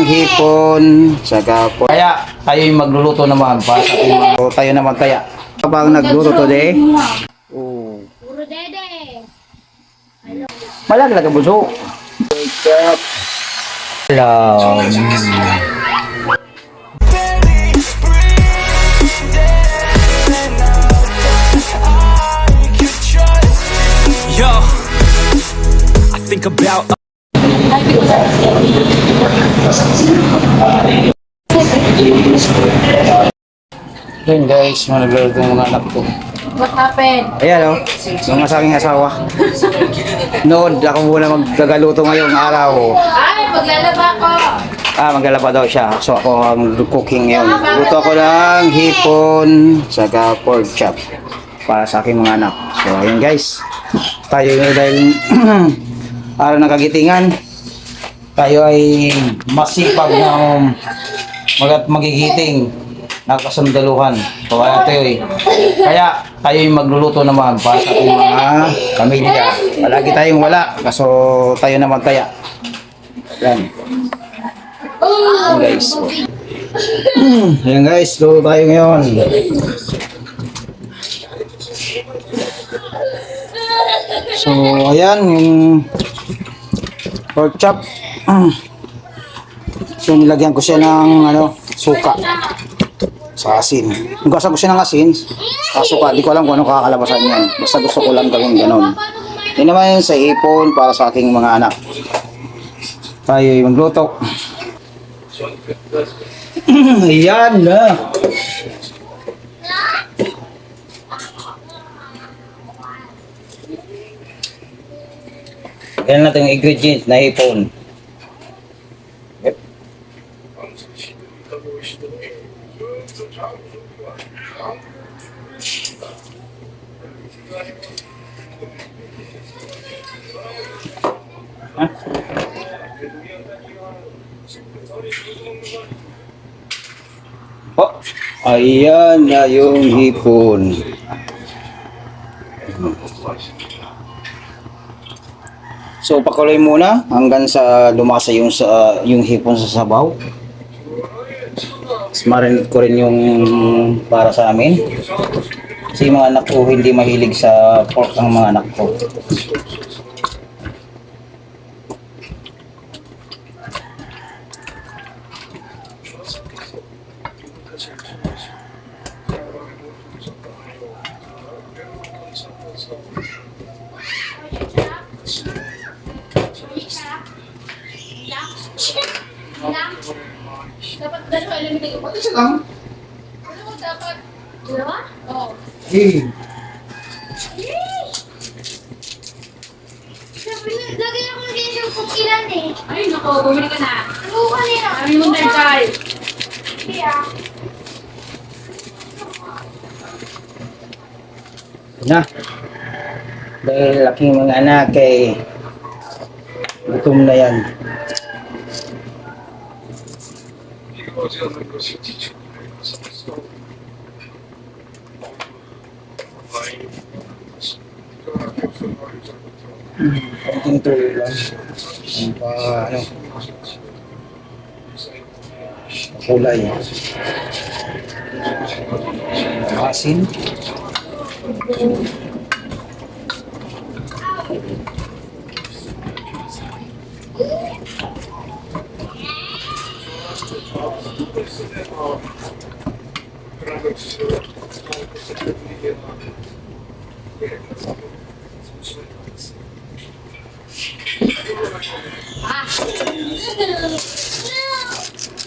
ng hipon sa kapon. Kaya tayo yung magluluto naman para sa ating mga tayo naman kaya. Habang nagluto today. Oh. Puro dede. Malaglag ang buso. Hello. Yo, I think about. Yun guys, nagluluto yung mga anak ko. What happened? Ayan o, yung aking asawa. Noon, ako muna maggagaluto ngayong araw. Ay, maglalaba ko. Maglalaba daw siya. So ako ang cooking ngayon. Luto ako ng hipon sa pork chop para sa aking mga anak. So ayun guys, tayo dahil araw ng kagitingan, tayo ay masipag na magigiting nakasandaluhan. So kaya tayo yung magluluto naman para sa ating mga pamilya. Palagi tayong wala, kaso tayo naman kaya. Yan. Ayan guys. Ayan guys, luto tayo ngayon. So ayan yung pork chop. So nilagyan ko siya ng suka sa asin. Hugasan ko siya ng asin sa suka. Di ko alam kung ano kakalabasan yan. Basta gusto ko lang gawin ganon. Yan naman yun sa ipon para sa aking mga anak. Tayo yung magluto. Ayan na. Yan natin yung ingredients na ipon. Yep. Oh, ayan na yung hipon. So pakuloy muna hanggang sa lumasa yung hipon sa sabaw. Marinate ko rin yung para sa amin. Kasi yung mga anak ko hindi mahilig sa pork ang mga anak ko. Dapat dalawa alam mo Pati siya lang. ano mo dapat? Dalawa? Oo. Eh. Sabi na, lagay ako ng ganyan kung ilan eh. Ay, nako, bumili ka na. Ano kanina? Kami mo na tayo. Kaya, Na. Dahil laking mga anak eh. Gutom na yan. Konting tuloy lang. Kulay. Asin.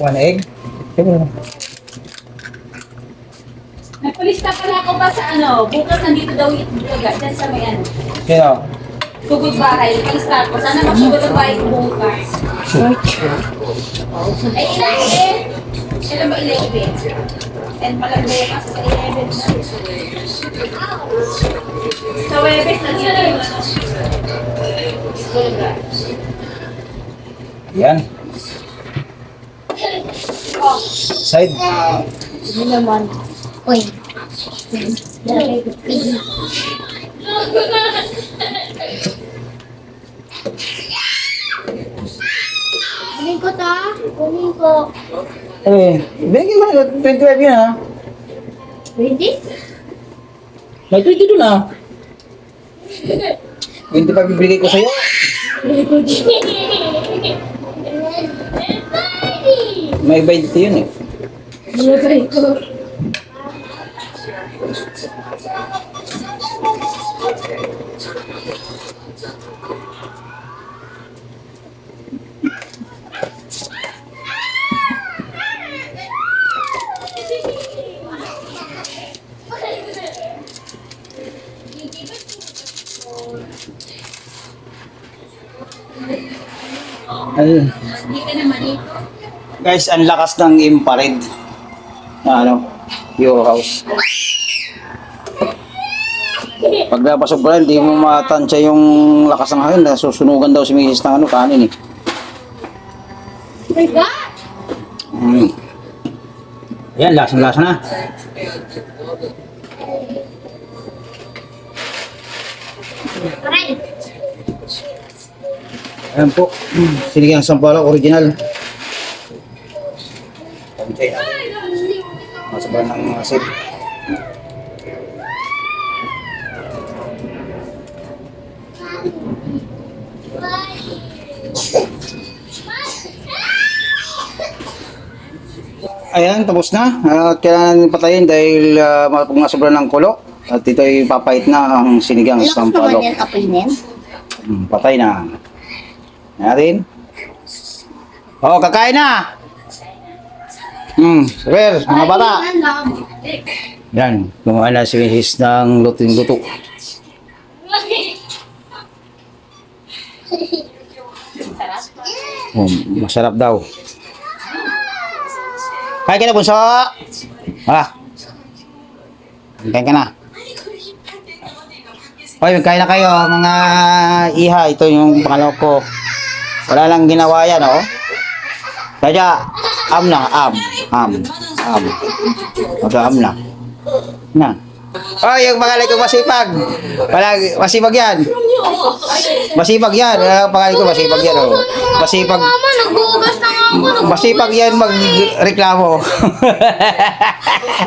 One egg. Nagpalista pala ako pa sa bukas nandito daw yung baga, dyan sa may Sino? tugod bahay. Nagpalista ko. Sana magsugod ang bahay ko bukas. Ay, ilan eh? Kailan ba 11? 10 pala bukas sa 11 na. Sa Webes na dito. Yan. Side. hindi naman. Uy. Lagay ko. Ano Kunin ko ta. Kunin ko. Eh, bigyan mo na 25 yan ha. Ready? May 20 doon ha. 25 bibigay ko sa'yo. May 20 yun eh. Nilagay ko. Ayun. Hindi ka naman dito. Guys, ang lakas ng infrared na ano, Euro House. Pag napasok pa rin, hindi mo matansya yung lakas ng hangin. Nasusunugan daw si Mrs. ng ano, kanin eh. My God! Yan, lasang-lasa na. Aray! Ayan po, sinigang sampalok, original. Pantay na. Masabahan ng asin. Ayan, tapos na. At kailangan patayin dahil pag nasobra ng kulo. At ito ay papait na ang sinigang sampalok. kapainin? Patay na. Natin. Oh, kakain na. Super, mga bata. Yan, gumawa na si Mrs. ng luto-luto. Oh, masarap daw. Kain ka na, bunso. Kain ka na. Hoy, kain na kayo, mga iha. Ito yung pangalaw ko. Wala lang ginawa yan, oh. Kaya, am lang, am. Mag-am lang. Na. Oh, yung pangalan ko masipag. Masipag yan. Masipag yan. Ang pangalan ko masipag yan, oh. Masipag. Mama, nagbugas na nga ako. Masipag yan magreklamo.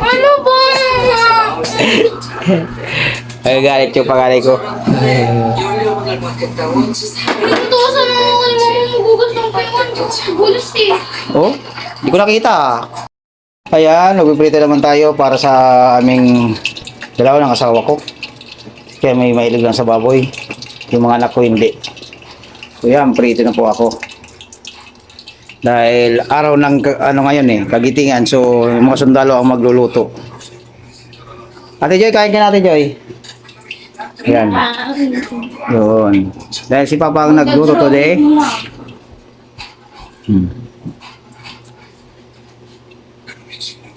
Ano ba? Ay, galit yung pangalan ko. Tutusan mo ako ni mama magbugas ng paiwan. Gulas eh. Oh, hindi ko nakita. Ayan, nagpiprito naman tayo para sa aming dalawa ng asawa ko. Kaya may mahilig lang sa baboy. Yung mga anak ko hindi. So yan, prito na po ako. Dahil araw ng ano ngayon eh, kagitingan. So yung mga sundalo ang magluluto. Ate Joy, kain ka natin, Joy. Yan. Yun. Dahil si Papa ang nagluto today.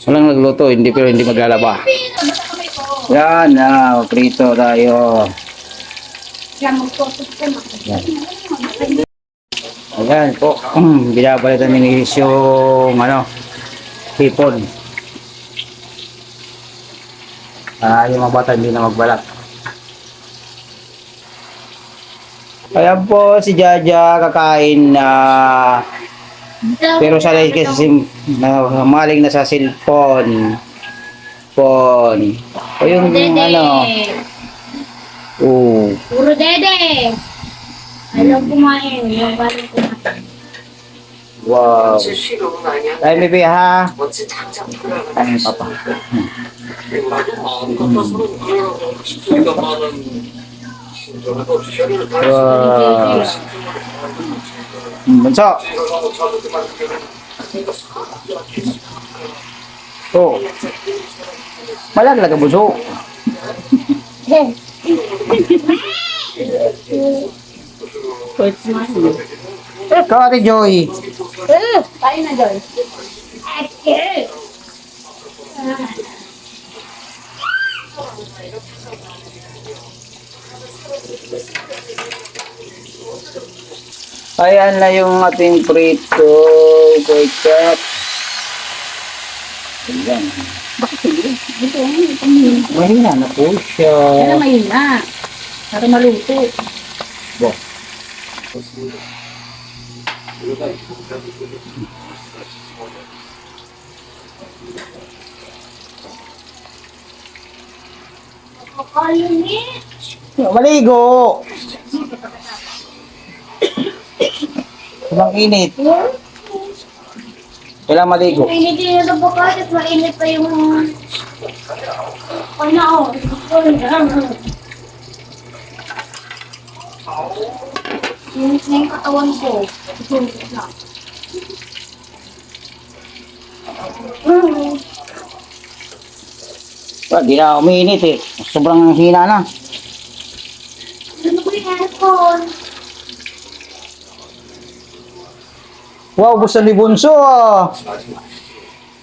Walang nagluto, pero hindi maglalaba. Yan na, prito tayo. Yan. Ayan po, binabalitan ni Miss yung ano, hipon. Yung mga bata hindi na magbalat. Ayan po si Jaja kakain na pero sanay kasi maling na sa cellphone. O yung ano. Puro dede. Alam kumain. Yung balik kumain. Wow. Ay, baby ha. Ay, papa. Wow. Bunso. Oh. Malaglag ang bunso. Ikaw, Ate Joy. Tayo na, Joy. Ayan na yung ating prito, ketchup. Ayan. Mahina na po siya. Yan na mahina. Para maluto. Bo. Kalimit. Maligo! Sobrang init. Kailangan maligo. Mainit din yung bukas at mainit pa yung... Ay na ako. Mainit na yung katawan ko. Di na umiinit eh. Sobrang hina na. Ano ba yung aircon? Wow, gusto ni Bunso ah.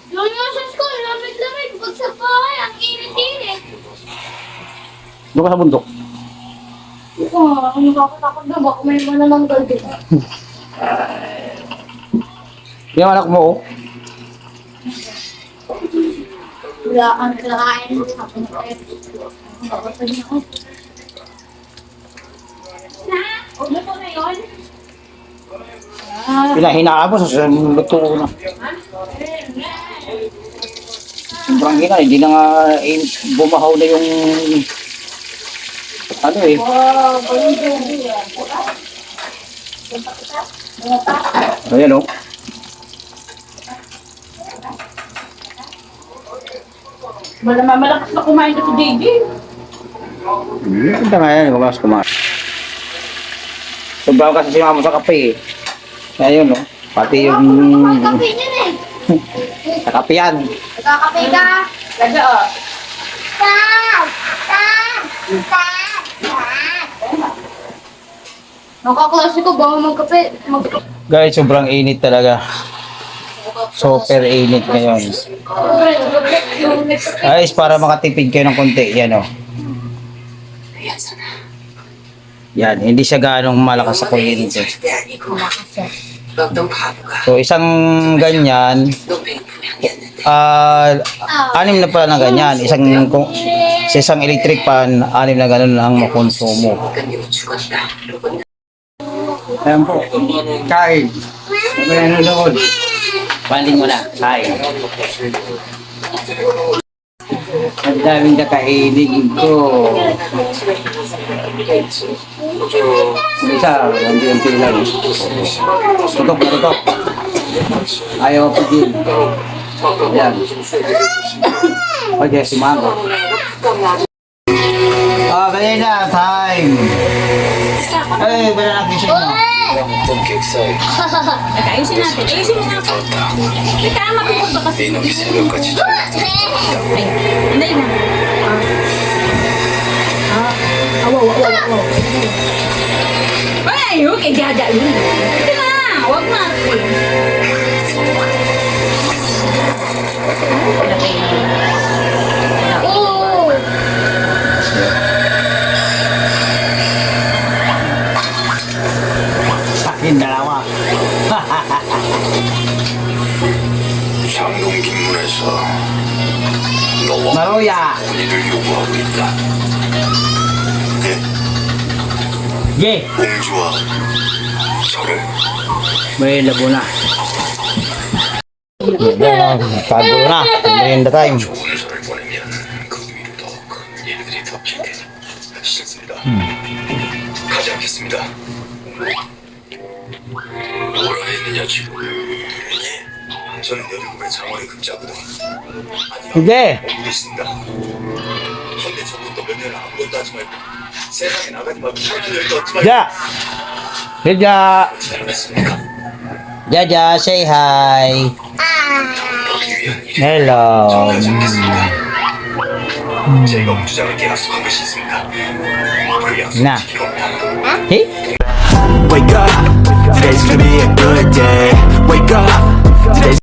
Yung noses ko, lamig-lamig. Pag sa bahay, ang init-init. Doon ka sa bundok. Ano ba ako takot na? Baka may manananggal din. Yung anak mo oh. Wala kang kakain. Sabi na kayo. Bakit pa niya ako? Na? Ulo ko na yun? Hinahinaan mo sa luto ko na. Sobrang hina, hindi na nga bumahaw na yung ano eh. Ayan o. Malakas na kumain ka si JJ. Punta nga yan, kumakas kumakas. Sobrang kasi si mama sa kape eh. Ayun no, pati yung Kape niyan eh. sa kape yan. Nagkakape ka? Laga oh. Stop! Stop! Stop! Nakaklase ko ba magkape? Guys, sobrang init talaga. Super init ngayon. Guys, para makatipid kayo ng konti, yan o. Yan, hindi siya ganong malakas sa kuryente. So, isang ganyan, anim na pala na ganyan. Sa isang electric fan, anim na ganun ang makonsumo. Ayan po, kain. Sabi na nanonood. Paling mo na, kain. Ang daming kakainin ko. Isa, unti-unti lang. Tutok na tutok. Ayaw ko din. Ayan. Okay, si Mango. Kaya na, time. Ay, wala na kising mo. Ayusin natin. Ayusin mo na. Teka, mapupunta kasi. Ay, anday na. Ay, okay, jaga yun. Hindi na, huwag na. Oh! Sakin dalawa. 장동긴문에서 너와 Maruya. 혼인을 요구하고 있다. Ye. 공주와 저를 May labo na. Tago na. Merienda time. 혼선을 보내면 그 위로 더 큰 일들이 덮칠 테니 싫습니다. 가지 않겠습니다. 뭐라 했느냐 지금? 예, 저는 여중국의 장원의 급자거든. Sige. 알고 있습니다. 현대 정부도 몇 년을 아무것도 하지 말고 세상에 나가지 말고 사는 일도 얻지 말고 Ja. Jaja. 그렇지 않았습니까? Jaja, say hi. 너기 위한 일이 Hello. 정하지 않겠습니다. 제가 우주장을 약속한 것이 있습니다. 그 약속 나. 지키러 옵니다. Hey? Wake up, today's gonna be a good day. Wake up, today's